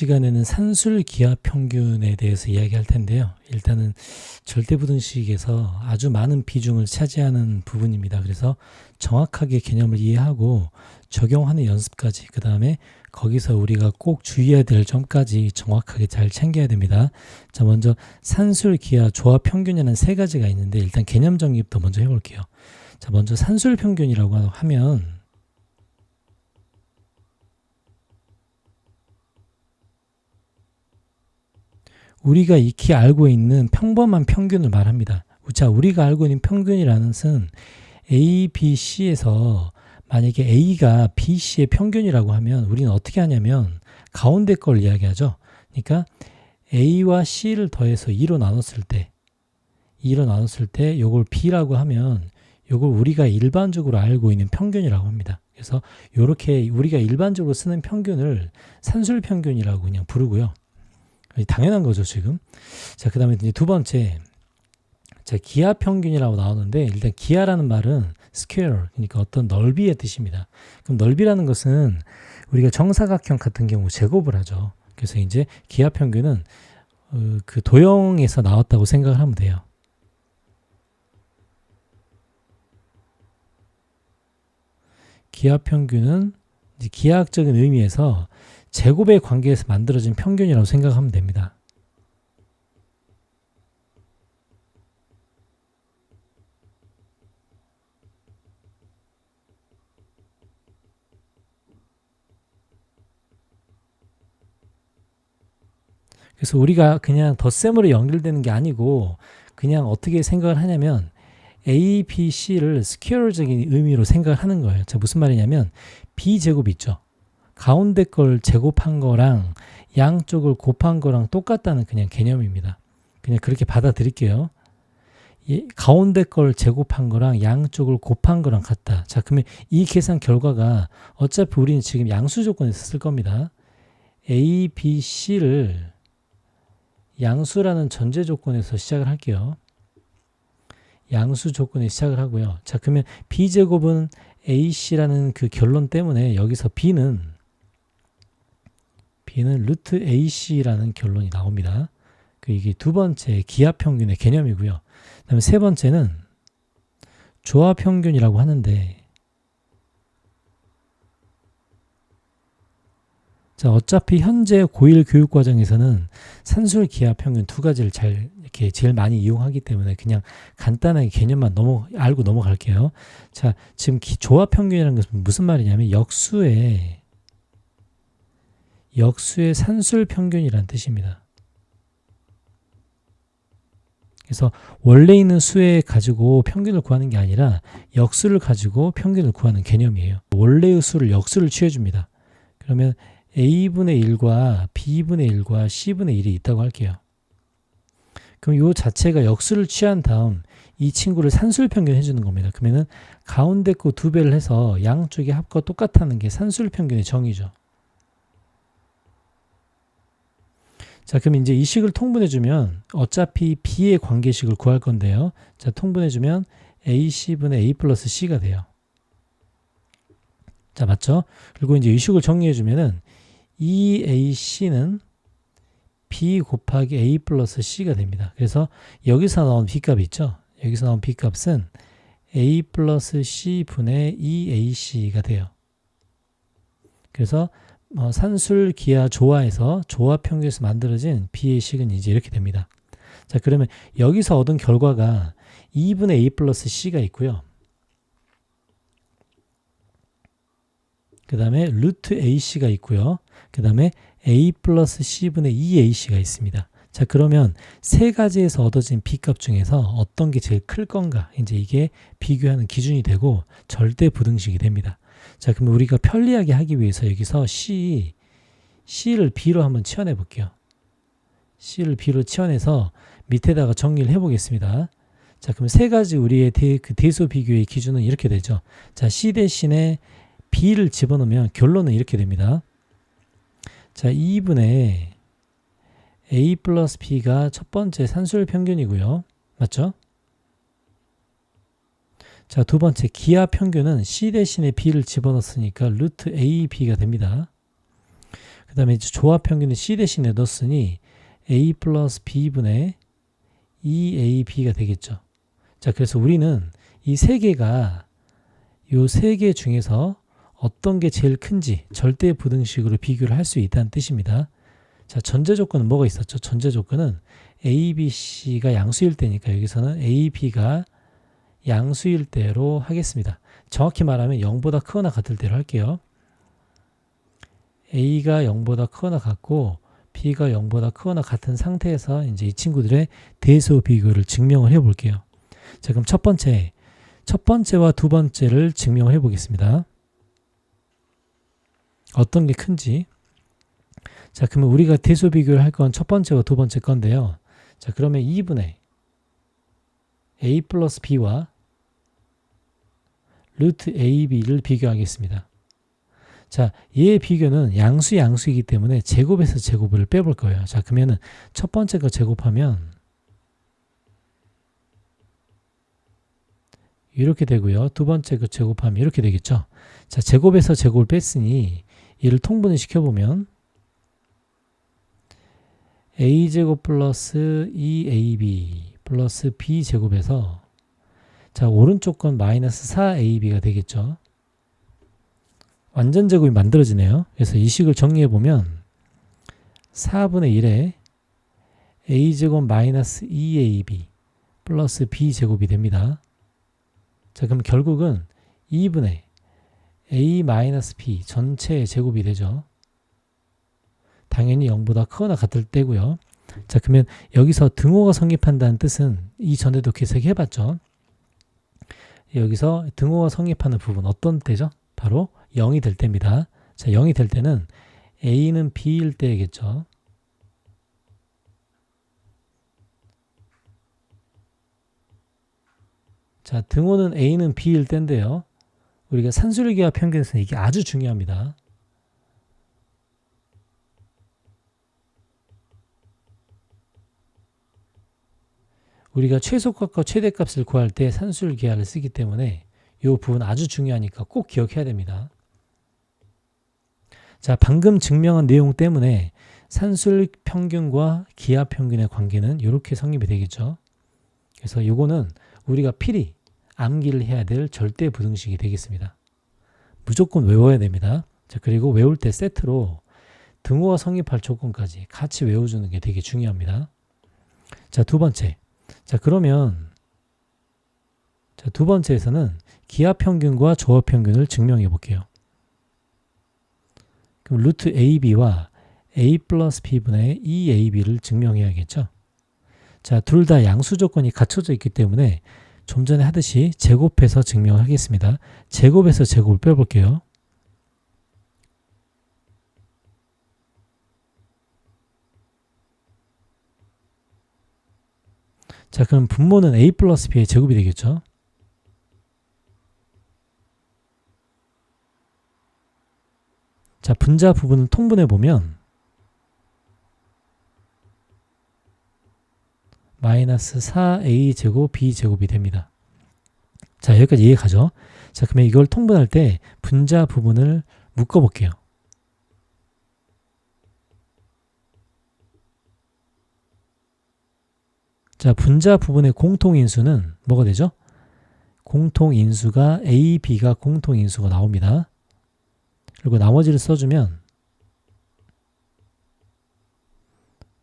시간에는 산술 기하 평균에 대해서 이야기할 텐데요. 일단은 절대부등식에서 아주 많은 비중을 차지하는 부분입니다. 그래서 정확하게 개념을 이해하고 적용하는 연습까지, 그 다음에 거기서 우리가 꼭 주의해야 될 점까지 정확하게 잘 챙겨야 됩니다. 자, 먼저 산술 기하 조합 평균이라는 세 가지가 있는데 일단 개념 정리부터 먼저 해볼게요. 자, 먼저 산술 평균이라고 하면 우리가 익히 알고 있는 평범한 평균을 말합니다. 자, 우리가 알고 있는 평균이라는 것은 A, B, C에서 만약에 A가 B, C의 평균이라고 하면 우리는 어떻게 하냐면 가운데 걸 이야기하죠. 그러니까 A와 C를 더해서 2로 나눴을 때 이걸 B라고 하면 이걸 우리가 일반적으로 알고 있는 평균이라고 합니다. 그래서 이렇게 우리가 일반적으로 쓰는 평균을 산술 평균이라고 그냥 부르고요. 당연한 거죠, 지금. 자, 그 다음에 이제 두 번째. 자, 기하 평균이라고 나오는데, 일단 기하라는 말은 square, 그러니까 어떤 넓이의 뜻입니다. 그럼 넓이라는 것은 우리가 정사각형 같은 경우 제곱을 하죠. 그래서 이제 기하 평균은 그 도형에서 나왔다고 생각을 하면 돼요. 기하 평균은 이제 기하학적인 의미에서 제곱의 관계에서 만들어진 평균이라고 생각하면 됩니다. 그래서 우리가 그냥 덧셈으로 연결되는 게 아니고 그냥 어떻게 생각을 하냐면 A, B, C를 스퀘어적인 의미로 생각을 하는 거예요. 자, 무슨 말이냐면 B제곱 있죠. 가운데 걸 제곱한 거랑 양쪽을 곱한 거랑 똑같다는 그냥 개념입니다. 그냥 그렇게 받아들일게요. 가운데 걸 제곱한 거랑 양쪽을 곱한 거랑 같다. 자, 그러면 이 계산 결과가 어차피 우리는 지금 양수 조건에서 쓸 겁니다. A, B, C를 양수라는 전제 조건에서 시작을 할게요. 양수 조건에 시작을 하고요. 자, 그러면 B제곱은 AC라는 그 결론 때문에 여기서 B는 루트 AC라는 결론이 나옵니다. 이게 두 번째 기하평균의 개념이고요. 그 다음에 세 번째는 조합평균이라고 하는데, 자, 어차피 현재 고1 교육과정에서는 산술 기하평균 두 가지를 이렇게 제일 많이 이용하기 때문에 그냥 간단하게 개념만 알고 넘어갈게요. 자, 지금 조합평균이라는 것은 무슨 말이냐면 역수의 산술 평균이라는 뜻입니다. 그래서 원래 있는 수에 가지고 평균을 구하는 게 아니라 역수를 가지고 평균을 구하는 개념이에요. 원래의 수를 역수를 취해줍니다. 그러면 A분의 1과 B분의 1과 C분의 1이 있다고 할게요. 그럼 이 자체가 역수를 취한 다음 이 친구를 산술 평균 해주는 겁니다. 그러면은 가운데 거 2배를 해서 양쪽의 합과 똑같다는 게 산술 평균의 정의죠. 자, 그럼 이제 이 식을 통분해주면 어차피 B의 관계식을 구할 건데요. 자, 통분해주면 AC분의 A 플러스 C가 돼요. 자, 맞죠? 그리고 이제 이 식을 정리해주면은 EAC는 B 곱하기 A 플러스 C가 됩니다. 그래서 여기서 나온 B값이 있죠? 여기서 나온 B값은 A 플러스 C분의 EAC가 돼요. 그래서 산술 기하 조화에서 조합 평균에서 만들어진 B의 식은 이제 이렇게 됩니다. 자, 그러면 여기서 얻은 결과가 2분의 A 플러스 C가 있고요. 그 다음에 루트 AC가 있고요. 그 다음에 A 플러스 C분의 2AC가 있습니다. 자, 그러면 세 가지에서 얻어진 B값 중에서 어떤 게 제일 클 건가? 이제 이게 비교하는 기준이 되고 절대 부등식이 됩니다. 자, 그럼 우리가 편리하게 하기 위해서 여기서 C를 B로 한번 치환해 볼게요. C를 B로 치환해서 밑에다가 정리를 해보겠습니다. 자, 그럼 세 가지 우리의 대소 비교의 기준은 이렇게 되죠. 자, C 대신에 B를 집어넣으면 결론은 이렇게 됩니다. 자, 2분의 A 플러스 B가 첫 번째 산술 평균이고요. 맞죠? 자, 두 번째 기하 평균은 C 대신에 B를 집어넣었으니까 루트 AB가 됩니다. 그 다음에 이제 조합 평균을 C 대신에 넣었으니 A 플러스 B분의 2AB가 되겠죠. 자, 그래서 우리는 이 세 개가 요 세 개 중에서 어떤 게 제일 큰지 절대 부등식으로 비교를 할 수 있다는 뜻입니다. 자, 전제 조건은 뭐가 있었죠? 전제 조건은 A, B, C가 양수일 때니까 여기서는 A, B가 양수일 때로 하겠습니다. 정확히 말하면 0보다 크거나 같을 때로 할게요. A가 0보다 크거나 같고 B가 0보다 크거나 같은 상태에서 이제 이 친구들의 대소 비교를 증명을 해 볼게요. 자, 그럼 첫 번째와 두 번째를 증명해 보겠습니다. 어떤 게 큰지. 자, 그러면 우리가 대소 비교를 할 건 첫 번째와 두 번째 건데요. 자, 그러면 2분의 A 플러스 B와 루트 AB를 비교하겠습니다. 자, 얘의 비교는 양수이기 때문에 제곱에서 제곱을 빼볼 거예요. 자, 그러면은 첫 번째 거 제곱하면 이렇게 되고요. 두 번째 거 제곱하면 이렇게 되겠죠. 자, 제곱에서 제곱을 뺐으니 얘를 통분을 시켜보면 a제곱 플러스 2ab 플러스 b제곱에서 자, 오른쪽 건 마이너스 4ab가 되겠죠. 완전 제곱이 만들어지네요. 그래서 이 식을 정리해보면 4분의 1에 a제곱 마이너스 2ab 플러스 b제곱이 됩니다. 자, 그럼 결국은 2분의 a 마이너스 b 전체의 제곱이 되죠. 당연히 0보다 크거나 같을 때고요. 자, 그러면 여기서 등호가 성립한다는 뜻은 이전에도 계속해봤죠. 여기서 등호가 성립하는 부분 어떤 때죠? 바로 0이 될 때입니다. 자, 0이 될 때는 a는 b일 때겠죠. 자, 등호는 a는 b일 때인데요. 우리가 산술기하 평균에서는 이게 아주 중요합니다. 우리가 최소값과 최대값을 구할 때 산술기하를 쓰기 때문에 이 부분 아주 중요하니까 꼭 기억해야 됩니다. 자, 방금 증명한 내용 때문에 산술 평균과 기하 평균의 관계는 이렇게 성립이 되겠죠. 그래서 이거는 우리가 필히 암기를 해야 될 절대 부등식이 되겠습니다. 무조건 외워야 됩니다. 자, 그리고 외울 때 세트로 등호가 성립할 조건까지 같이 외워주는 게 되게 중요합니다. 자, 두 번째. 자, 그러면 자, 두 번째에서는 기하 평균과 조합 평균을 증명해 볼게요. 그럼 루트 AB와 A 플러스 B분의 2AB를 증명해야겠죠. 자, 둘 다 양수 조건이 갖춰져 있기 때문에 좀 전에 하듯이 제곱해서 증명하겠습니다. 제곱에서 제곱을 빼볼게요. 자, 그럼 분모는 A 플러스 B의 제곱이 되겠죠. 자, 분자 부분을 통분해 보면 마이너스 4a제곱 b제곱이 됩니다. 자, 여기까지 이해가죠? 자, 그러면 이걸 통분할 때 분자 부분을 묶어 볼게요. 자, 분자 부분의 공통인수는 뭐가 되죠? 공통인수가 a, b가 공통인수가 나옵니다. 그리고 나머지를 써주면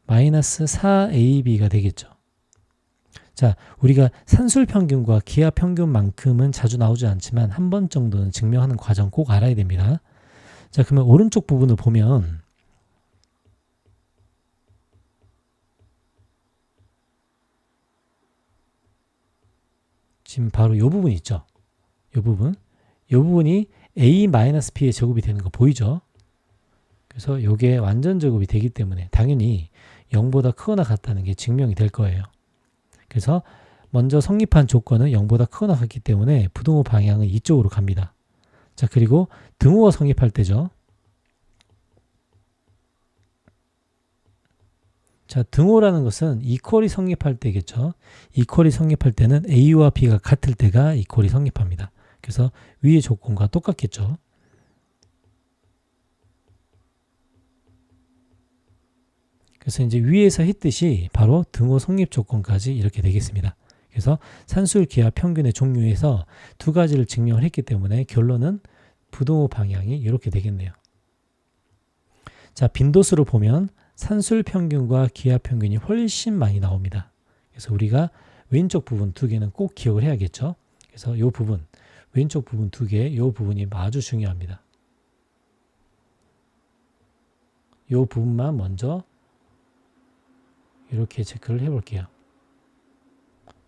마이너스 4ab가 되겠죠. 자, 우리가 산술평균과 기하평균만큼은 자주 나오지 않지만 한 번 정도는 증명하는 과정 꼭 알아야 됩니다. 자, 그러면 오른쪽 부분을 보면 지금 바로 이 부분 있죠. 이 부분이 a-b의 제곱이 되는 거 보이죠? 그래서 이게 완전 제곱이 되기 때문에 당연히 0보다 크거나 같다는 게 증명이 될 거예요. 그래서 먼저 성립한 조건은 0보다 크거나 같기 때문에 부등호 방향은 이쪽으로 갑니다. 자, 그리고 등호가 성립할 때죠. 자, 등호라는 것은 이퀄이 성립할 때겠죠. 이퀄이 성립할 때는 A와 B가 같을 때가 이퀄이 성립합니다. 그래서 위의 조건과 똑같겠죠. 그래서 이제 위에서 했듯이 바로 등호 성립 조건까지 이렇게 되겠습니다. 그래서 산술 기하 평균의 종류에서 두 가지를 증명을 했기 때문에 결론은 부등호 방향이 이렇게 되겠네요. 자, 빈도수로 보면 산술 평균과 기하 평균이 훨씬 많이 나옵니다. 그래서 우리가 왼쪽 부분 두 개는 꼭 기억을 해야겠죠. 그래서 이 부분, 왼쪽 부분 두 개, 이 부분이 아주 중요합니다. 이 부분만 먼저 이렇게 체크를 해볼게요.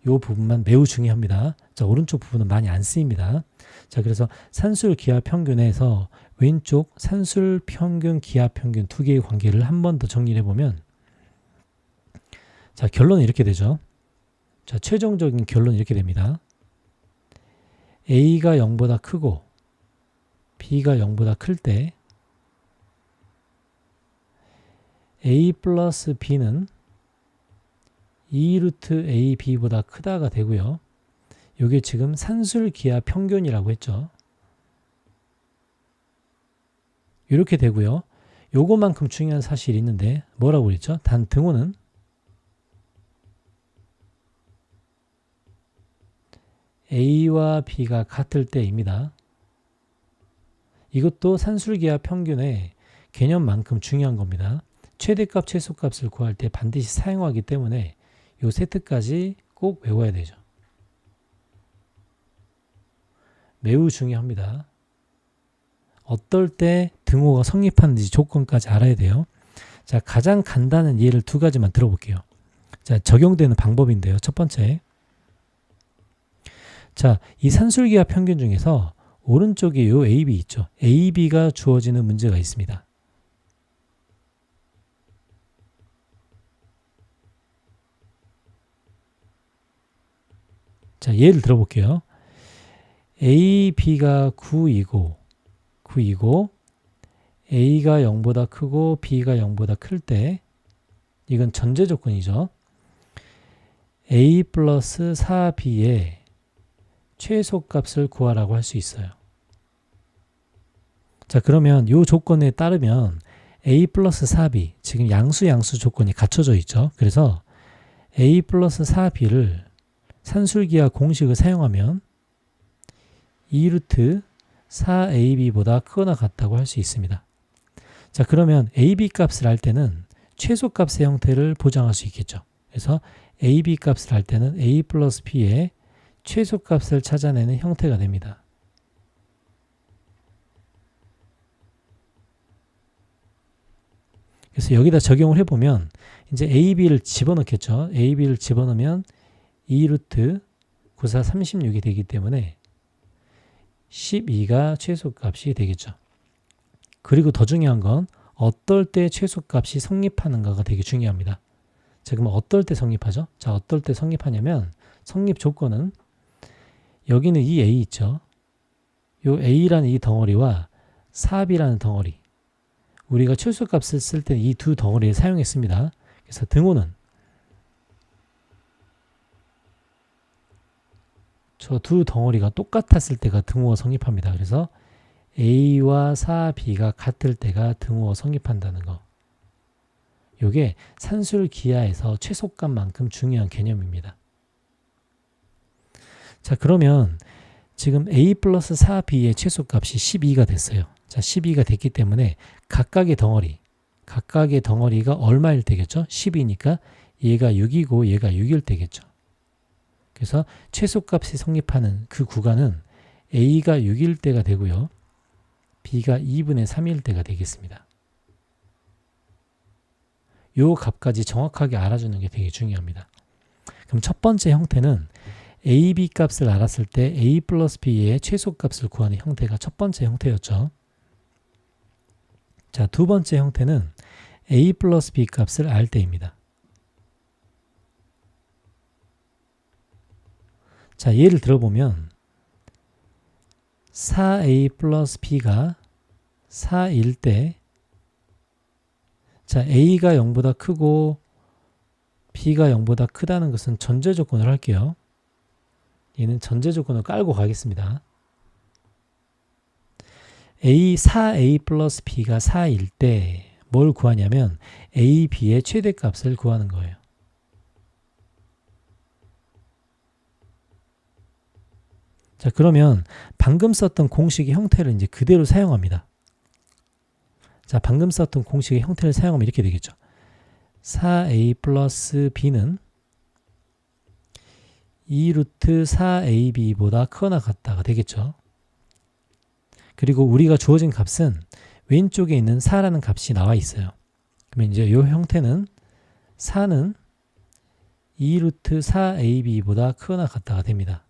이 부분만 매우 중요합니다. 자, 오른쪽 부분은 많이 안 쓰입니다. 자, 그래서 산술 기하 평균에서 왼쪽 산술 평균, 기하 평균 두 개의 관계를 한 번 더 정리해 보면, 자, 결론은 이렇게 되죠. 자, 최종적인 결론은 이렇게 됩니다. A가 0보다 크고 B가 0보다 클 때 A 플러스 B는 2루트 AB보다 크다가 되고요. 이게 지금 산술 기하 평균이라고 했죠. 이렇게 되고요. 요거만큼 중요한 사실이 있는데 뭐라고 그랬죠? 단 등호는 A와 B가 같을 때입니다. 이것도 산술 기하 평균의 개념만큼 중요한 겁니다. 최대값, 최소값을 구할 때 반드시 사용하기 때문에 이 세트까지 꼭 외워야 되죠. 매우 중요합니다. 어떨 때 등호가 성립하는지 조건까지 알아야 돼요. 자, 가장 간단한 예를 두 가지만 들어볼게요. 자, 적용되는 방법인데요. 첫 번째. 자, 이 산술기하 평균 중에서 오른쪽에 이 AB 있죠. AB가 주어지는 문제가 있습니다. 자, 예를 들어볼게요. AB가 9이고 A가 0보다 크고 B가 0보다 클 때, 이건 전제 조건이죠. A 플러스 4B의 최소값을 구하라고 할 수 있어요. 자, 그러면 이 조건에 따르면 A 플러스 4B, 지금 양수 조건이 갖춰져 있죠. 그래서 A 플러스 4B를 산술기하 공식을 사용하면 2루트 4AB보다 크거나 같다고 할 수 있습니다. 자, 그러면 AB 값을 할 때는 최소값의 형태를 보장할 수 있겠죠. 그래서 AB 값을 할 때는 A 플러스 B의 최소값을 찾아내는 형태가 됩니다. 그래서 여기다 적용을 해보면 이제 AB를 집어넣겠죠. AB를 집어넣으면 2루트 94 36이 되기 때문에 12가 최소값이 되겠죠. 그리고 더 중요한 건 어떨 때 최소값이 성립하는가가 되게 중요합니다. 자, 그럼 어떨 때 성립하죠? 자, 어떨 때 성립하냐면 성립 조건은 여기는 이 A 있죠. 요 A라는 이 덩어리와 4B라는 덩어리, 우리가 최소값을 쓸 때 이 두 덩어리를 사용했습니다. 그래서 등호는 저 두 덩어리가 똑같았을 때가 등호가 성립합니다. 그래서 A와 4B가 같을 때가 등호가 성립한다는 거. 이게 산술 기하에서 최소값만큼 중요한 개념입니다. 자, 그러면 지금 A 플러스 4B의 최소값이 12가 됐어요. 자, 12가 됐기 때문에 각각의 덩어리가 얼마일 때겠죠? 10이니까 얘가 6이고 얘가 6일 때겠죠. 그래서 최소값이 성립하는 그 구간은 A가 6일 때가 되고요. B가 2분의 3일 때가 되겠습니다. 요 값까지 정확하게 알아주는 게 되게 중요합니다. 그럼 첫 번째 형태는 AB 값을 알았을 때 A 플러스 B의 최소값을 구하는 형태가 첫 번째 형태였죠. 자, 두 번째 형태는 A 플러스 B 값을 알 때입니다. 자, 예를 들어보면 4A 플러스 B가 4일 때, 자, A가 0보다 크고 B가 0보다 크다는 것은 전제 조건을 할게요. 얘는 전제 조건을 깔고 가겠습니다. 4A 플러스 B가 4일 때 뭘 구하냐면 a, b의 최대값을 구하는 거예요. 자, 그러면 방금 썼던 공식의 형태를 이제 그대로 사용합니다. 자, 방금 썼던 공식의 형태를 사용하면 이렇게 되겠죠. 4a 플러스 b는 2루트 4ab보다 크거나 같다가 되겠죠. 그리고 우리가 주어진 값은 왼쪽에 있는 4라는 값이 나와 있어요. 그러면 이제 이 형태는 4는 2루트 4ab보다 크거나 같다가 됩니다.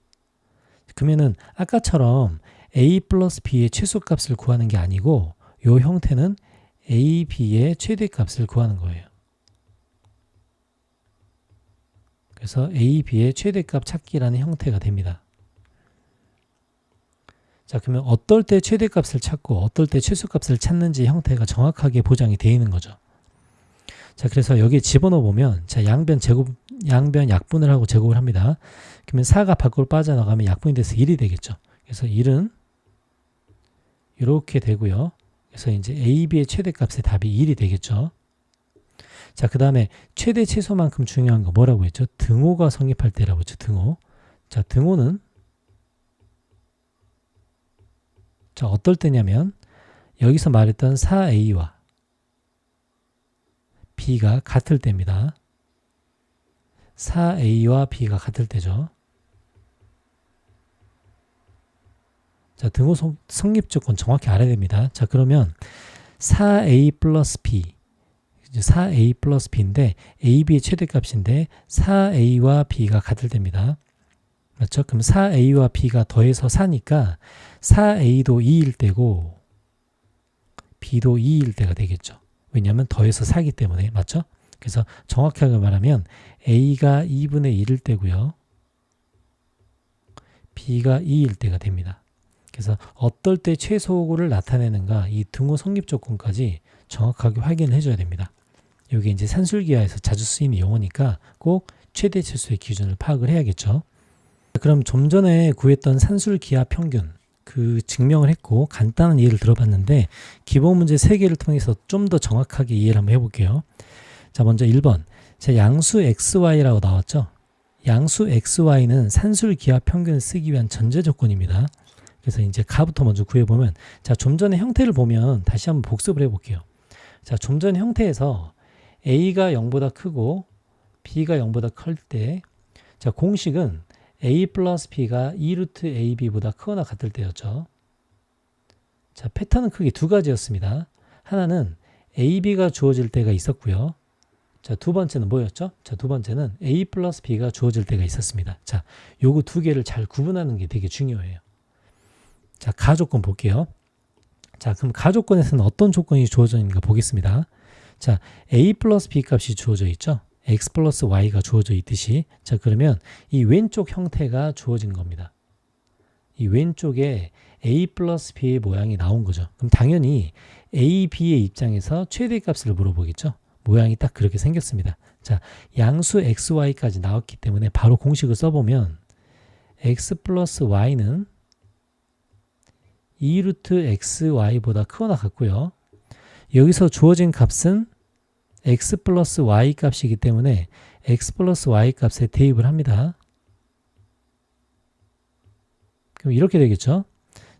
그러면은 아까처럼 a 플러스 b의 최소값을 구하는 게 아니고 이 형태는 a, b의 최대값을 구하는 거예요. 그래서 a, b의 최대값 찾기라는 형태가 됩니다. 자, 그러면 어떨 때 최대값을 찾고 어떨 때 최소값을 찾는지 형태가 정확하게 보장이 되어 있는 거죠. 자, 그래서 여기에 집어넣어 보면 자, 양변 약분을 하고 제곱을 합니다. 그러면 4가 밖으로 빠져나가면 약분이 돼서 1이 되겠죠. 그래서 1은 이렇게 되고요. 그래서 이제 a, b의 최대값의 답이 1이 되겠죠. 자, 그 다음에 최대 최소만큼 중요한 거 뭐라고 했죠? 등호가 성립할 때라고 했죠. 등호. 자, 등호는 자, 어떨 때냐면 여기서 말했던 4a와 b가 같을 때입니다. 4a와 b가 같을 때죠. 자, 등호 성립 조건 정확히 알아야 됩니다. 자, 그러면 4a 플러스 b 4a 플러스 b인데 ab의 최대값인데 4a와 b가 같을 때입니다. 맞죠? 그럼 4a와 b가 더해서 4니까 4a도 2일 때고 b도 2일 때가 되겠죠. 왜냐하면 더해서 4기 때문에. 맞죠? 그래서 정확하게 말하면 a가 2분의 1일 때고요. b가 2일 때가 됩니다. 그래서 어떨 때 최소를 나타내는가 이 등호 성립 조건까지 정확하게 확인을 해줘야 됩니다. 여기 이제 산술기하에서 자주 쓰이는 용어니까 꼭 최대 최소의 기준을 파악을 해야겠죠. 그럼 좀 전에 구했던 산술기하 평균 그 증명을 했고 간단한 예를 들어봤는데 기본 문제 3개를 통해서 좀 더 정확하게 이해를 한번 해볼게요. 자, 먼저 1번 자, 양수 xy라고 나왔죠. 양수 xy는 산술기하 평균을 쓰기 위한 전제 조건입니다. 그래서 이제 가부터 먼저 구해보면 자, 좀 전에 형태를 보면 다시 한번 복습을 해볼게요. 자, 좀 전에 형태에서 a가 0보다 크고 b가 0보다 클 때 자, 공식은 a 플러스 b가 2루트 ab보다 크거나 같을 때였죠. 자, 패턴은 크게 두 가지였습니다. 하나는 ab가 주어질 때가 있었고요. 자, 두 번째는 뭐였죠? 자, 두 번째는 a 플러스 b가 주어질 때가 있었습니다. 자, 요거 두 개를 잘 구분하는 게 되게 중요해요. 자, 가조건 볼게요. 자, 그럼 가조건에서는 어떤 조건이 주어져 있는가 보겠습니다. 자, a 플러스 b 값이 주어져 있죠. x 플러스 y가 주어져 있듯이. 자, 그러면 이 왼쪽 형태가 주어진 겁니다. 이 왼쪽에 a 플러스 b의 모양이 나온 거죠. 그럼 당연히 a, b의 입장에서 최대값을 물어보겠죠. 모양이 딱 그렇게 생겼습니다. 자, 양수 xy까지 나왔기 때문에 바로 공식을 써보면 x 플러스 y는 2루트 xy보다 크거나 같고요. 여기서 주어진 값은 x 플러스 y 값이기 때문에 x 플러스 y 값에 대입을 합니다. 그럼 이렇게 되겠죠.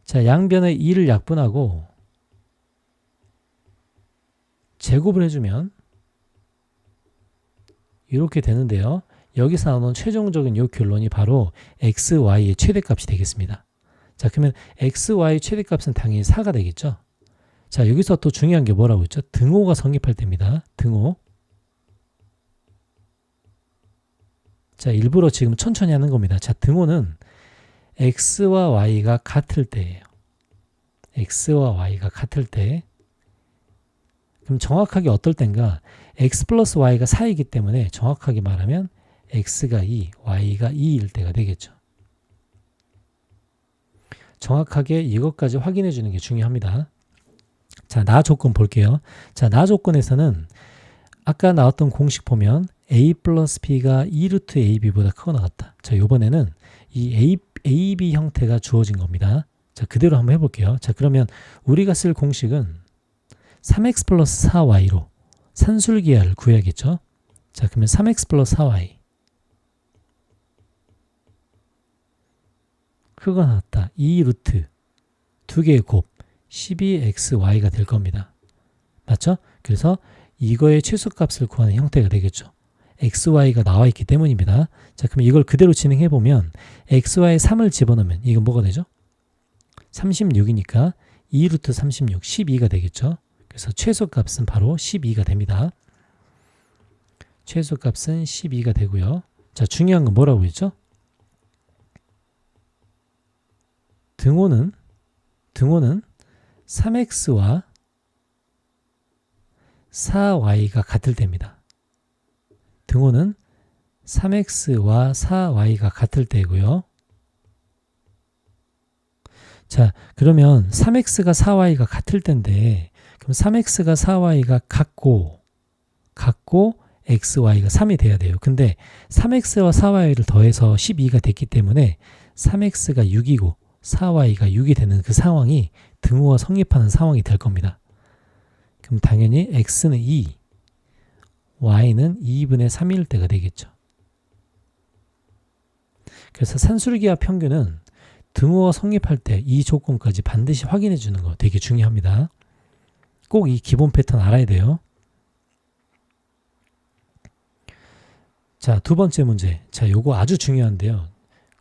자, 양변에 2를 약분하고 제곱을 해주면 이렇게 되는데요. 여기서 나오는 최종적인 이 결론이 바로 x, y의 최대값이 되겠습니다. 자, 그러면 x, y 최대값은 당연히 4가 되겠죠. 자, 여기서 또 중요한 게 뭐라고 했죠? 등호가 성립할 때입니다. 등호. 자, 일부러 지금 천천히 하는 겁니다. 자, 등호는 x와 y가 같을 때예요. x와 y가 같을 때. 그럼 정확하게 어떨 땐가 x 플러스 y가 4이기 때문에 정확하게 말하면 x가 2, y가 2일 때가 되겠죠. 정확하게 이것까지 확인해 주는 게 중요합니다. 자, 나 조건 볼게요. 자, 나 조건에서는 아까 나왔던 공식 보면 a 플러스 b가 2루트 ab보다 크거나 같다. 자, 요번에는 이 ab 형태가 주어진 겁니다. 자, 그대로 한번 해볼게요. 자, 그러면 우리가 쓸 공식은 3x 플러스 4y로 산술기하를 구해야겠죠. 자, 그러면 3x 플러스 4y 그거 나왔다. 2 루트 2개의 곱 12xy가 될 겁니다. 맞죠? 그래서 이거의 최소값을 구하는 형태가 되겠죠. xy가 나와 있기 때문입니다. 자, 그럼 이걸 그대로 진행해 보면 xy에 3을 집어넣으면 이건 뭐가 되죠? 36이니까 2 루트 36 12가 되겠죠. 그래서 최소값은 바로 12가 됩니다. 최소값은 12가 되고요. 자, 중요한 건 뭐라고 했죠? 등호는 3x와 4y가 같을 때입니다. 등호는 3x와 4y가 같을 때고요. 자, 그러면 3x가 4y가 같을 때인데 그럼 3x가 4y가 같고 xy가 3이 돼야 돼요. 근데 3x와 4y를 더해서 12가 됐기 때문에 3x가 6이고 4y가 6이 되는 그 상황이 등호가 성립하는 상황이 될 겁니다. 그럼 당연히 x는 2, y는 2분의 3일 때가 되겠죠. 그래서 산술기하 평균은 등호가 성립할 때 이 조건까지 반드시 확인해 주는 거 되게 중요합니다. 꼭 이 기본 패턴 알아야 돼요. 자, 두 번째 문제. 자, 요거 아주 중요한데요.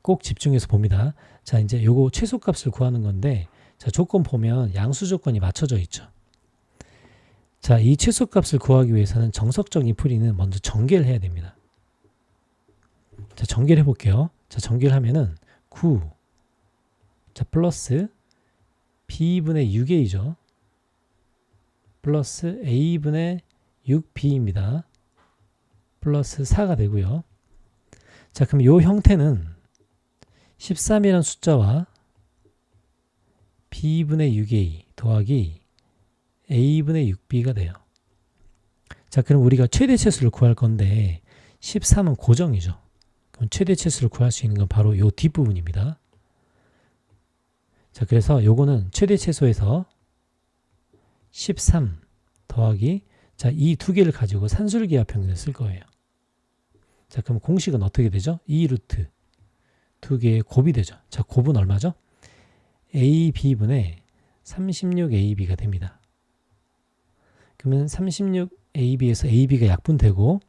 꼭 집중해서 봅니다. 자, 이제 요거 최소값을 구하는 건데, 자, 조건 보면 양수 조건이 맞춰져 있죠. 자, 이 최소값을 구하기 위해서는 정석적인 풀이는 먼저 전개를 해야 됩니다. 자, 전개를 해볼게요. 자, 전개를 하면은 9, 자, 플러스 b분의 6a죠. 플러스 a분의 6b입니다. 플러스 4가 되고요. 자, 그럼 이 형태는 13이라는 숫자와 b분의 6a 더하기 a분의 6b가 돼요. 자, 그럼 우리가 최대체수를 구할 건데 13은 고정이죠. 그럼 최대체수를 구할 수 있는 건 바로 이 뒷부분입니다. 자, 그래서 요거는 최대체수에서 13 더하기 자, 이 두 개를 가지고 산술기하 평균을 쓸 거예요. 자, 그럼 공식은 어떻게 되죠? 2 루트 두 개의 곱이 되죠. 자, 곱은 얼마죠? AB분의 36AB가 됩니다. 그러면 36AB에서 AB가 약분되고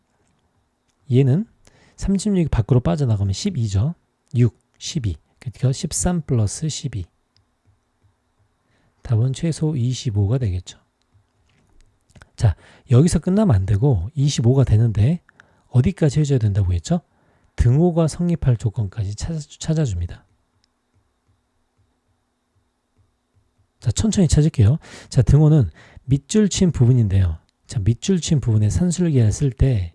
얘는 36이 밖으로 빠져나가면 12죠. 6, 12. 그러니까 13 플러스 12. 답은 최소 25가 되겠죠. 자, 여기서 끝나면 안 되고 25가 되는데 어디까지 해줘야 된다고 했죠? 등호가 성립할 조건까지 찾아줍니다. 자, 천천히 찾을게요. 자, 등호는 밑줄 친 부분인데요. 자, 밑줄 친 부분에 산술기하를 쓸 때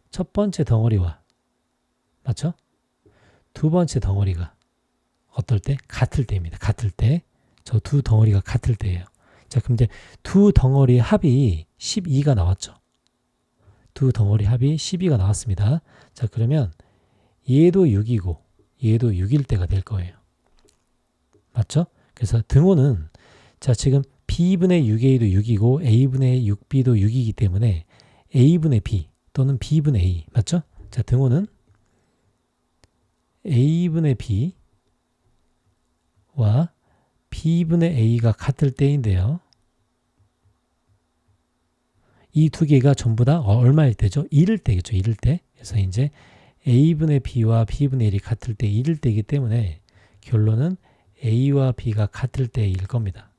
첫 번째 덩어리와 맞죠? 두 번째 덩어리가 어떨 때? 같을 때입니다. 같을 때. 저 두 덩어리가 같을 때예요. 자, 그럼 이제 두 덩어리 합이 12가 나왔죠. 두 덩어리 합이 12가 나왔습니다. 자, 그러면 얘도 6이고 얘도 6일 때가 될 거예요. 맞죠? 그래서 등호는 자, 지금 b분의 6a도 6이고 a분의 6b도 6이기 때문에 a분의 b 또는 b분의 a 맞죠? 자, 등호는 a분의 b와 b분의 a가 같을 때인데요. 이 두 개가 전부 다 얼마일 때죠? 1일 때겠죠. 1일 때. 그래서 이제 a분의 b와 b분의 1이 같을 때 1일 때이기 때문에 결론은 a와 b가 같을 때일 겁니다.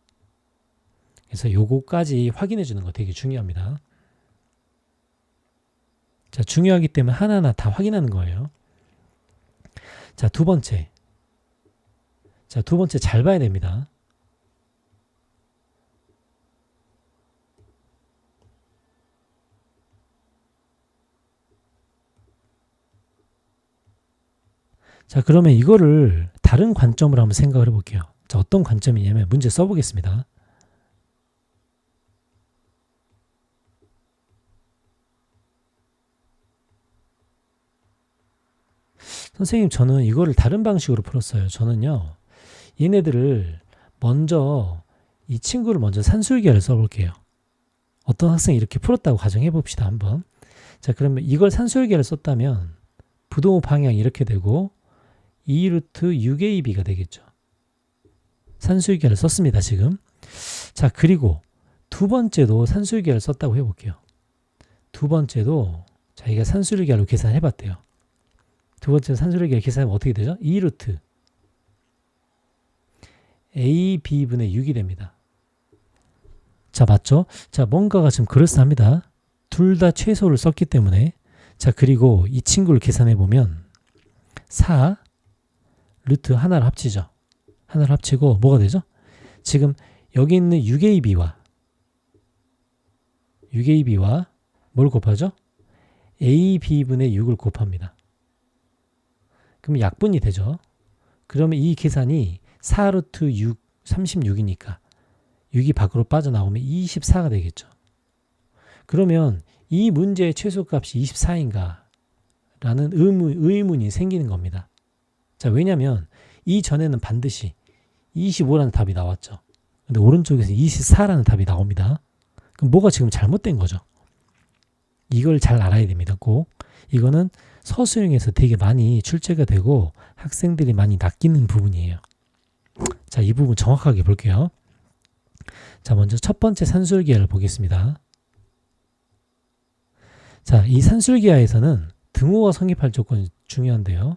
그래서 요거까지 확인해 주는 거 되게 중요합니다. 자, 중요하기 때문에 하나하나 다 확인하는 거예요. 자, 두 번째. 자, 두 번째 잘 봐야 됩니다. 자, 그러면 이거를 다른 관점으로 한번 생각을 해볼게요. 자, 어떤 관점이냐면 문제 써보겠습니다. 선생님, 저는 이거를 다른 방식으로 풀었어요. 저는요, 얘네들을 먼저 이 친구를 먼저 산술기하를 써볼게요. 어떤 학생이 이렇게 풀었다고 가정해 봅시다. 한번. 자, 그러면 이걸 산술계를 썼다면 부동호 방향이 이렇게 되고 2루트 6AB가 되겠죠. 산술계를 썼습니다. 지금. 자, 그리고 두 번째도 산술계를 썼다고 해볼게요. 두 번째도 자기가 산술계로 계산해 봤대요. 두 번째 산술계 계산하면 어떻게 되죠? 2루트 AB분의 6이 됩니다. 자, 맞죠? 자, 뭔가가 지금 그럴싸합니다. 둘 다 최소를 썼기 때문에. 자, 그리고 이 친구를 계산해 보면 4 루트 하나를 합치죠. 하나를 합치고 뭐가 되죠? 지금 여기 있는 6AB와 뭘 곱하죠? AB분의 6을 곱합니다. 그럼 약분이 되죠. 그러면 이 계산이 4루트 6, 36이니까 6이 밖으로 빠져나오면 24가 되겠죠. 그러면 이 문제의 최소값이 24인가? 라는 의문이 생기는 겁니다. 자, 왜냐하면 이전에는 반드시 25라는 답이 나왔죠. 근데 오른쪽에서 24라는 답이 나옵니다. 그럼 뭐가 지금 잘못된 거죠? 이걸 잘 알아야 됩니다. 꼭. 이거는 서술형에서 되게 많이 출제가 되고 학생들이 많이 낚이는 부분이에요. 자, 이 부분 정확하게 볼게요. 자, 먼저 첫 번째 산술기하를 보겠습니다. 자, 이 산술기하에서는 등호가 성립할 조건이 중요한데요.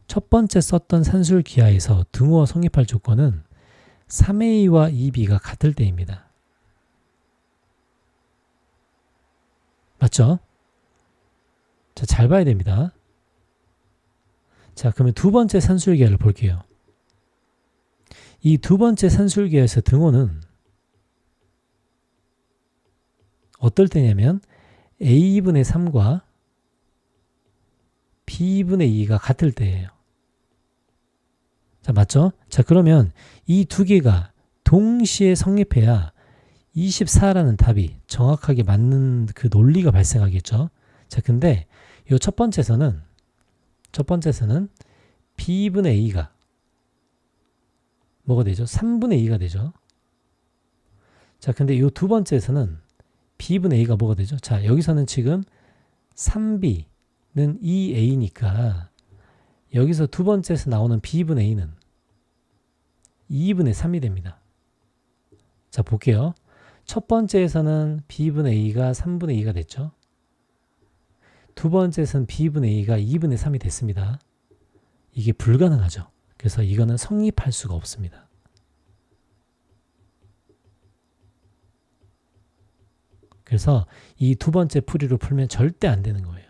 첫 번째 썼던 산술기하에서 등호가 성립할 조건은 3a와 2b가 같을 때입니다. 맞죠? 자, 잘 봐야 됩니다. 자, 그러면 두 번째 산술기하를 볼게요. 이 두 번째 산술기하에서 등호는 어떨 때냐면 a분의 3과 b분의 2가 같을 때예요. 자, 맞죠? 자, 그러면 이 두 개가 동시에 성립해야 24라는 답이 정확하게 맞는 그 논리가 발생하겠죠. 자, 근데 이 첫 번째에서는 b분의 a가 뭐가 되죠? 3분의 2가 되죠. 자, 근데 이 두 번째에서는 b분의 a가 뭐가 되죠? 자, 여기서는 지금 3b는 2a니까 여기서 두 번째에서 나오는 b분의 a는 2분의 3이 됩니다. 자, 볼게요. 첫 번째에서는 b분의 a가 3분의 2가 됐죠. 두 번째에서는 b분의 a가 2분의 3이 됐습니다. 이게 불가능하죠. 그래서 이거는 성립할 수가 없습니다. 그래서 이 두 번째 풀이로 풀면 절대 안 되는 거예요.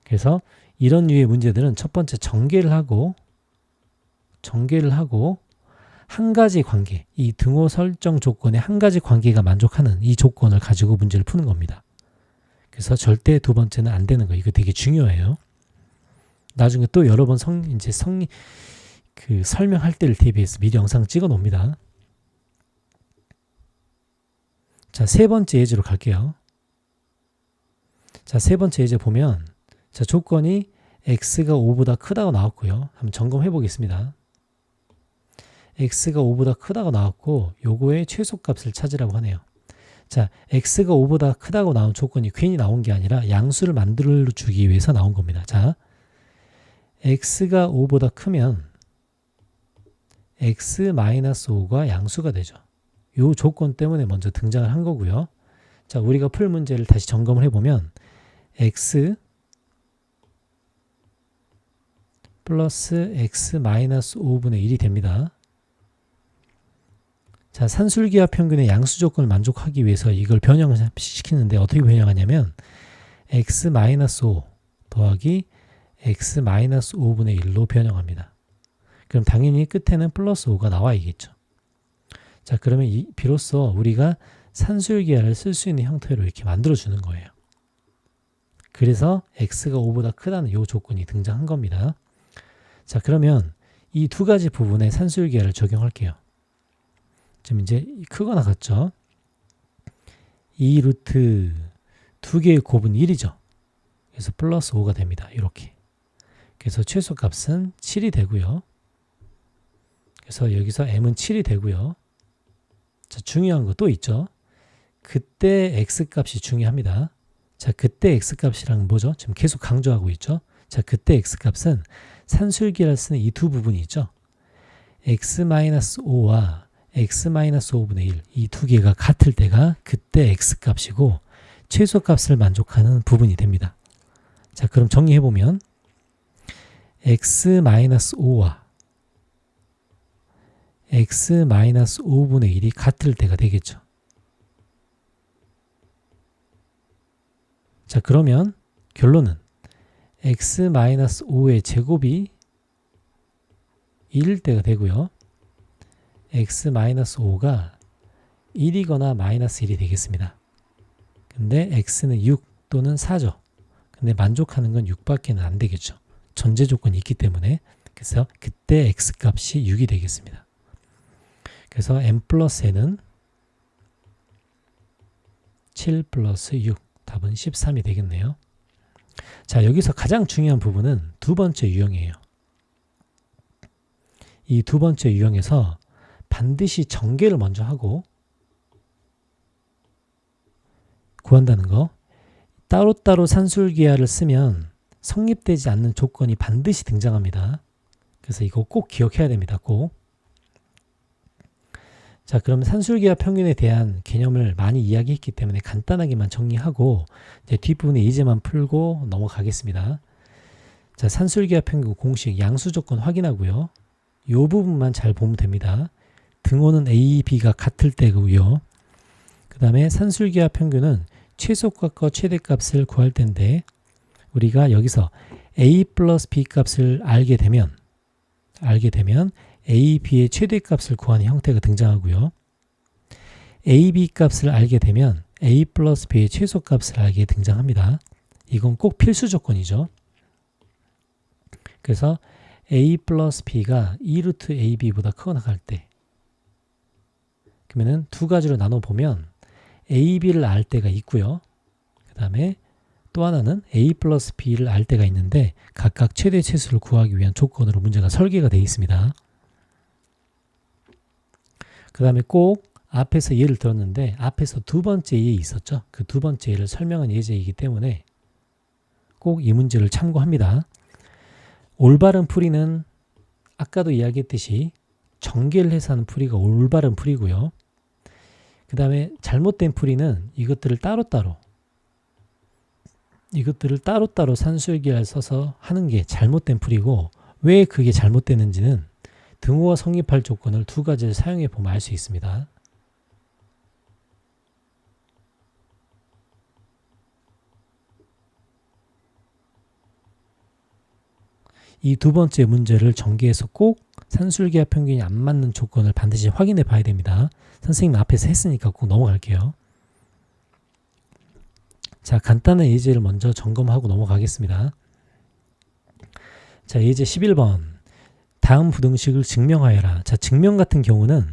그래서 이런 류의 문제들은 첫 번째 전개를 하고 한 가지 관계, 이 등호 설정 조건의 한 가지 관계가 만족하는 이 조건을 가지고 문제를 푸는 겁니다. 그래서 절대 두 번째는 안 되는 거예요. 이거 되게 중요해요. 나중에 또 여러 번 설명할 때를 대비해서 미리 영상 찍어 놓습니다. 자, 세 번째 예제로 갈게요. 자, 세 번째 예제 보면, 자, 조건이 x가 5보다 크다고 나왔고요. 한번 점검해 보겠습니다. x가 5보다 크다고 나왔고, 요거의 최소값을 찾으라고 하네요. 자, x가 5보다 크다고 나온 조건이 괜히 나온 게 아니라 양수를 만들어주기 위해서 나온 겁니다. 자, x가 5보다 크면 x-5가 양수가 되죠. 이 조건 때문에 먼저 등장을 한 거고요. 자, 우리가 풀 문제를 다시 점검을 해보면 x 플러스 x-5분의 1이 됩니다. 자, 산술기하 평균의 양수 조건을 만족하기 위해서 이걸 변형시키는데 어떻게 변형하냐면 x-5 더하기 x-5분의 1로 변형합니다. 그럼 당연히 끝에는 플러스 5가 나와야겠죠. 자, 그러면 비로소 우리가 산술기하를 쓸 수 있는 형태로 이렇게 만들어주는 거예요. 그래서 x가 5보다 크다는 이 조건이 등장한 겁니다. 자, 그러면 이 두 가지 부분에 산술기하를 적용할게요. 지금 이제 크거나 같죠? 2루트 두 개의 곱은 1이죠. 그래서 플러스 5가 됩니다. 이렇게. 그래서 최소값은 7이 되고요. 그래서 여기서 m은 7이 되고요. 자, 중요한 거 또 있죠. 그때 x값이 중요합니다. 자, 그때 x값이란 뭐죠? 지금 계속 강조하고 있죠. 자, 그때 x값은 산술기를 쓰는 이 두 부분이 있죠. x-5와 x-5분의 1 이 두 개가 같을 때가 그때 x값이고 최소값을 만족하는 부분이 됩니다. 자, 그럼 정리해보면 x-5와 x-5분의 1이 같을 때가 되겠죠. 자, 그러면 결론은 x-5의 제곱이 1일 때가 되고요. x-5가 1이거나 마이너스 1이 되겠습니다. 근데 x는 6 또는 4죠. 근데 만족하는 건 6밖에는 안 되겠죠. 전제 조건이 있기 때문에. 그래서 그때 x값이 6이 되겠습니다. 그래서 m 플러스 n은 7 플러스 6 답은 13이 되겠네요. 자, 여기서 가장 중요한 부분은 두 번째 유형이에요. 이 두 번째 유형에서 반드시 전개를 먼저 하고 구한다는 거. 따로따로 산술기하를 쓰면 성립되지 않는 조건이 반드시 등장합니다. 그래서 이거 꼭 기억해야 됩니다. 꼭. 자, 그럼 산술기하 평균에 대한 개념을 많이 이야기했기 때문에 간단하게만 정리하고 이제 뒷부분에 예제만 풀고 넘어가겠습니다. 자, 산술기하 평균 공식 양수 조건 확인하고요. 이 부분만 잘 보면 됩니다. 등호는 A, B가 같을 때고요. 그 다음에 산술기하 평균은 최소값과 최대값을 구할 텐데 우리가 여기서 A 플러스 B 값을 알게 되면 A, B의 최대값을 구하는 형태가 등장하고요. A, B 값을 알게 되면 A 플러스 B의 최소값을 알게 등장합니다. 이건 꼭 필수 조건이죠. 그래서 A 플러스 B가 2루트 AB보다 크거나 할 때 그러면은 두 가지로 나눠보면 A, B를 알 때가 있고요. 그 다음에 또 하나는 A 플러스 B를 알 때가 있는데 각각 최대 최소를 구하기 위한 조건으로 문제가 설계가 되어 있습니다. 그 다음에 꼭 앞에서 예를 들었는데 앞에서 두 번째 예 있었죠. 그 두 번째 예를 설명한 예제이기 때문에 꼭 이 문제를 참고합니다. 올바른 풀이는 아까도 이야기했듯이 전개를 해서 하는 풀이가 올바른 풀이고요. 그 다음에 잘못된 풀이는 이것들을 따로따로 산술기하를 써서 하는 게 잘못된 풀이고 왜 그게 잘못되는지는 등호가 성립할 조건을 두 가지를 사용해 보면 알 수 있습니다. 이 두 번째 문제를 전개해서 꼭 산술기하 평균이 안 맞는 조건을 반드시 확인해 봐야 됩니다. 선생님 앞에서 했으니까 꼭 넘어갈게요. 자, 간단한 예제를 먼저 점검하고 넘어가겠습니다. 자, 예제 11번. 다음 부등식을 증명하여라. 자, 증명 같은 경우는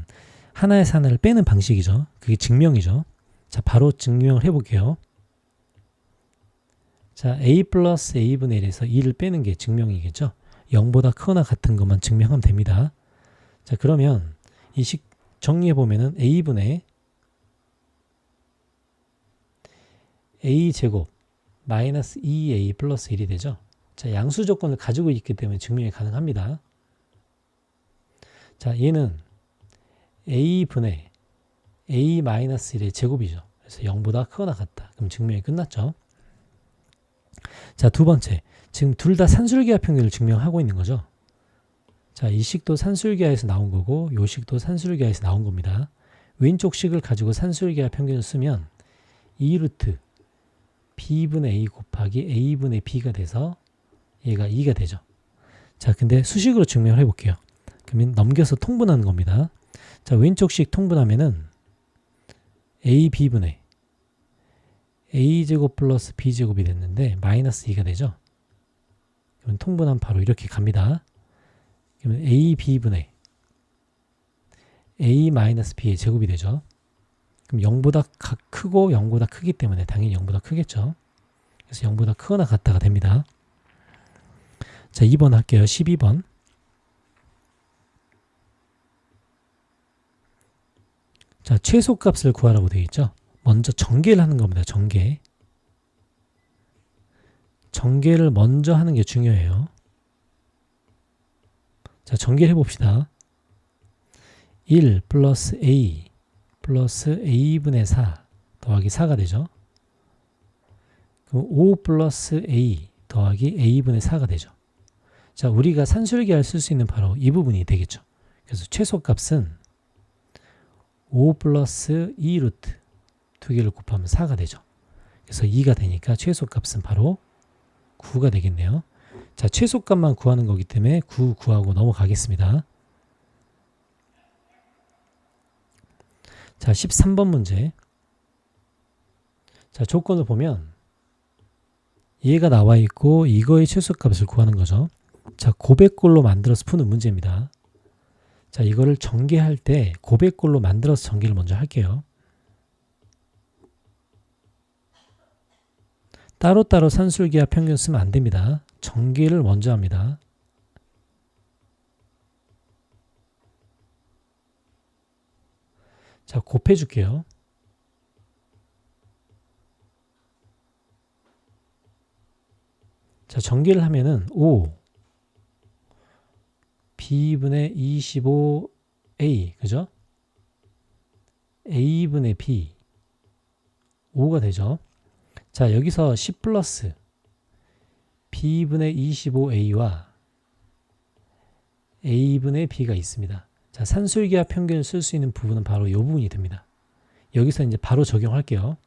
하나에서 하나를 빼는 방식이죠. 그게 증명이죠. 자, 바로 증명을 해볼게요. 자, a 플러스 a분의 1에서 2를 빼는 게 증명이겠죠. 0보다 크거나 같은 것만 증명하면 됩니다. 자, 그러면 이 식 정리해보면은 a분의 a제곱 마이너스 2a 플러스 1이 되죠. 자, 양수 조건을 가지고 있기 때문에 증명이 가능합니다. 자, 얘는 a분의 a 마이너스 1의 제곱이죠. 그래서 0보다 크거나 같다. 그럼 증명이 끝났죠. 자, 두 번째. 지금 둘 다 산술기하 평균을 증명하고 있는 거죠. 자, 이 식도 산술기하에서 나온 거고 이 식도 산술기하에서 나온 겁니다. 왼쪽 식을 가지고 산술기하 평균을 쓰면 2루트 b분의 a 곱하기 a분의 b가 돼서 얘가 2가 되죠. 자, 근데 수식으로 증명을 해볼게요. 그러면 넘겨서 통분하는 겁니다. 자, 왼쪽 식 통분하면은 ab분의 a제곱 플러스 b제곱이 됐는데 마이너스 2가 되죠. 그러면 통분하면 바로 이렇게 갑니다. 그러면 ab분의 a 마이너스 b의 제곱이 되죠. 그럼 0보다 크고 0보다 크기 때문에 당연히 0보다 크겠죠. 그래서 0보다 크거나 같다가 됩니다. 자, 2번 할게요. 12번. 자, 최소값을 구하라고 되어 있죠. 먼저 전개를 하는 겁니다. 전개를 먼저 하는 게 중요해요. 자, 전개를 해봅시다. 1 플러스 A 플러스 A분의 4 더하기 4가 되죠. 그럼 5 플러스 A 더하기 A분의 4가 되죠. 자, 우리가 산술기할 쓸 수 있는 바로 이 부분이 되겠죠. 그래서 최소값은 5 플러스 2 루트 두 개를 곱하면 4가 되죠. 그래서 2가 되니까 최소값은 바로 9가 되겠네요. 자, 최소값만 구하는 거기 때문에 9 구하고 넘어가겠습니다. 자, 13번 문제. 자, 조건을 보면 얘가 나와 있고 이거의 최소값을 구하는 거죠. 자, 고백골로 만들어서 푸는 문제입니다. 자, 이거를 전개할 때 고백골로 만들어서 전개를 먼저 할게요. 따로따로 산술기와 평균 쓰면 안 됩니다. 전개를 먼저 합니다. 자, 곱해 줄게요. 자, 전개를 하면은 5 B분의 25A 그죠? A분의 B 5가 되죠. 자, 여기서 10 플러스 B분의 25A와 A분의 B가 있습니다. 자, 산술기와 평균을 쓸 수 있는 부분은 바로 이 부분이 됩니다. 여기서 이제 바로 적용할게요.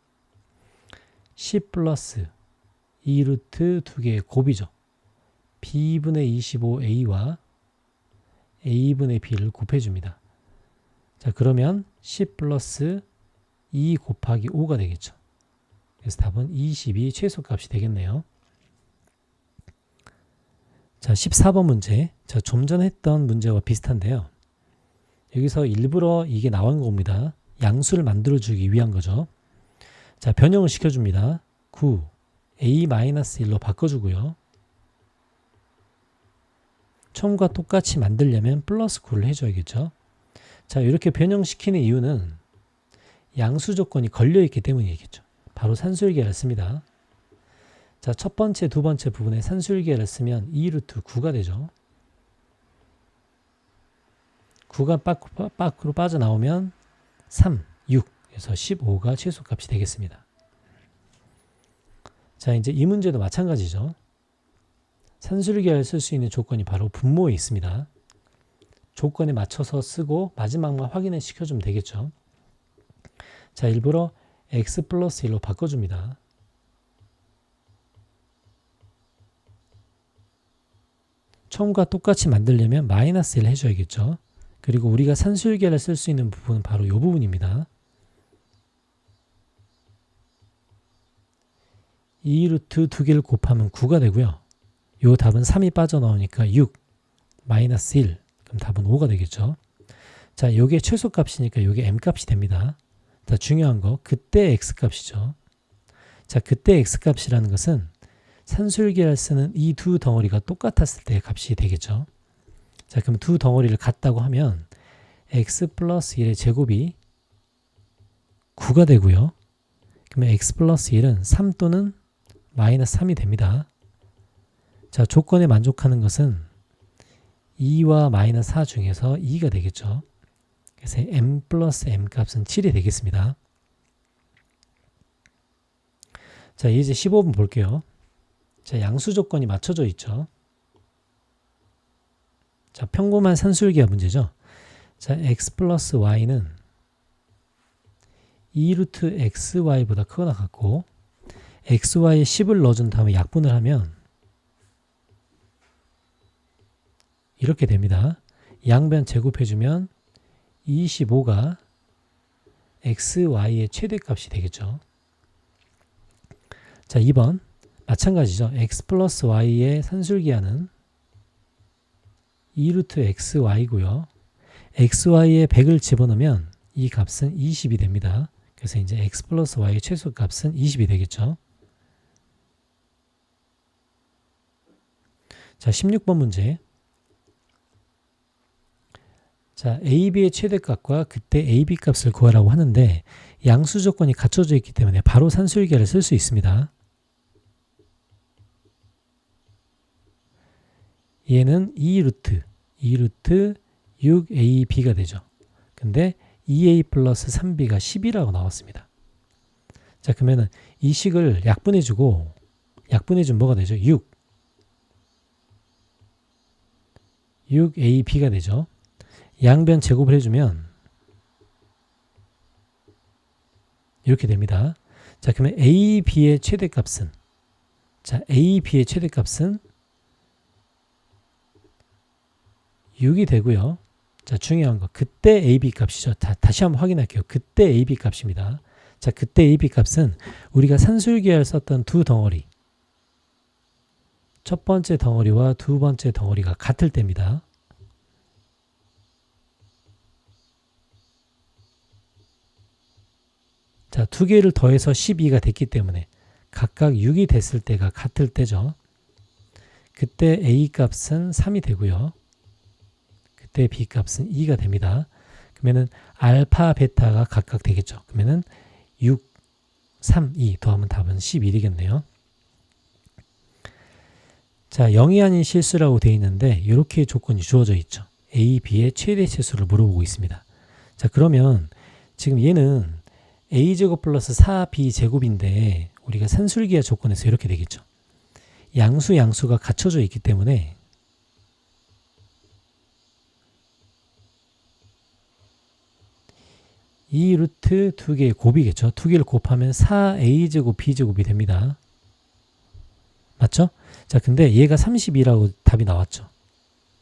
10 플러스 2루트 두 개의 곱이죠. B분의 25A와 A분의 B를 곱해줍니다. 자, 그러면 10 플러스 2 곱하기 5가 되겠죠. 그래서 답은 20이 최소값이 되겠네요. 자, 14번 문제. 자, 좀 전에 했던 문제와 비슷한데요. 여기서 일부러 이게 나온 겁니다. 양수를 만들어주기 위한 거죠. 자, 변형을 시켜줍니다. 9, A-1로 바꿔주고요. 처음과 똑같이 만들려면 플러스 9를 해줘야겠죠. 자, 이렇게 변형시키는 이유는 양수 조건이 걸려있기 때문이겠죠. 바로 산술기하를 씁니다. 자, 첫 번째, 두 번째 부분에 산술기하를 쓰면 2루트 9가 되죠. 9가 밖으로 빠져나오면 3, 6, 그래서 15가 최소값이 되겠습니다. 자, 이제 이 문제도 마찬가지죠. 산술기하를 쓸 수 있는 조건이 바로 분모에 있습니다. 조건에 맞춰서 쓰고 마지막만 확인을 시켜주면 되겠죠. 자, 일부러 x 플러스 1로 바꿔줍니다. 처음과 똑같이 만들려면 마이너스 1 해줘야겠죠. 그리고 우리가 산술기하를 쓸 수 있는 부분은 바로 이 부분입니다. 2루트 두 개를 곱하면 9가 되고요. 요 답은 3이 빠져나오니까 6, 마이너스 1, 그럼 답은 5가 되겠죠. 자, 요게 최소값이니까 요게 m값이 됩니다. 자, 중요한 거, 그때 x값이죠. 자, 그때 x값이라는 것은 산술기하를 쓰는 이 두 덩어리가 똑같았을 때 값이 되겠죠. 자, 그럼 두 덩어리를 같다고 하면 x 플러스 1의 제곱이 9가 되고요. 그러면 x 플러스 1은 3 또는 마이너스 3이 됩니다. 자, 조건에 만족하는 것은 2와 마이너스 4 중에서 2가 되겠죠. 그래서 m 플러스 m 값은 7이 되겠습니다. 자, 이제 15번 볼게요. 자, 양수 조건이 맞춰져 있죠. 자, 평범한 산술기하 문제죠. 자, x 플러스 y는 2루트 xy보다 크거나 같고 xy에 10을 넣어준 다음에 약분을 하면 이렇게 됩니다. 양변 제곱해주면 25가 xy의 최대값이 되겠죠. 자, 2번 마찬가지죠. x 플러스 y의 산술기하는 2루트 xy고요. xy에 100을 집어넣으면 이 값은 20이 됩니다. 그래서 이제 x 플러스 y의 최소값은 20이 되겠죠. 자, 16번 문제. 자, AB의 최대값과 그때 AB 값을 구하라고 하는데 양수 조건이 갖춰져 있기 때문에 바로 산술기하를 쓸 수 있습니다. 얘는 2루트 6AB가 되죠. 근데 2A 플러스 3B가 10이라고 나왔습니다. 자, 그러면은 이 식을 약분해주고 약분해주면 뭐가 되죠? 6AB가 되죠. 양변 제곱을 해주면 이렇게 됩니다. 자, 그러면 AB의 최대값은 자, AB의 최대값은 6이 되고요. 자, 중요한 거 그때 AB 값이죠. 다시 한번 확인할게요. 그때 AB 값입니다. 자, 그때 AB 값은 우리가 산술기하를 썼던 두 덩어리 첫 번째 덩어리와 두 번째 덩어리가 같을 때입니다. 자, 두 개를 더해서 12가 됐기 때문에 각각 6이 됐을 때가 같을 때죠. 그때 A 값은 3이 되고요. 그때 B 값은 2가 됩니다. 그러면은 알파, 베타가 각각 되겠죠. 그러면은 6, 3, 2 더하면 답은 11이겠네요. 자, 0이 아닌 실수라고 되어 있는데 이렇게 조건이 주어져 있죠. A, B의 최대 치수를 물어보고 있습니다. 자, 그러면 지금 얘는 A제곱 플러스 4B제곱인데 우리가 산술기하 조건에서 이렇게 되겠죠. 양수가 갖춰져 있기 때문에 이 루트 두 개의 곱이겠죠. 두 개를 곱하면 4A제곱 B제곱이 됩니다. 맞죠? 자, 근데 얘가 32라고 답이 나왔죠.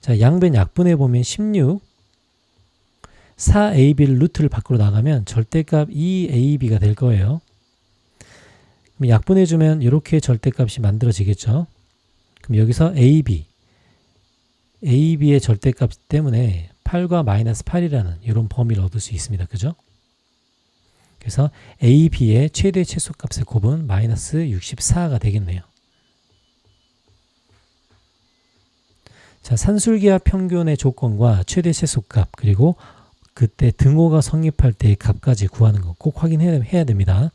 자, 양변 약분해 보면 16 4AB를 루트를 밖으로 나가면 절대값 2AB가 될 거예요. 그럼 약분해 주면 이렇게 절대값이 만들어지겠죠. 그럼 여기서 AB의 절대값 때문에 8과 마이너스 8이라는 이런 범위를 얻을 수 있습니다. 그죠? 그래서 AB의 최대 최소값의 곱은 마이너스 64가 되겠네요. 자, 산술기하 평균의 조건과 최대 최소값 그리고 그때 등호가 성립할 때의 값까지 구하는 거 꼭 확인해야 됩니다.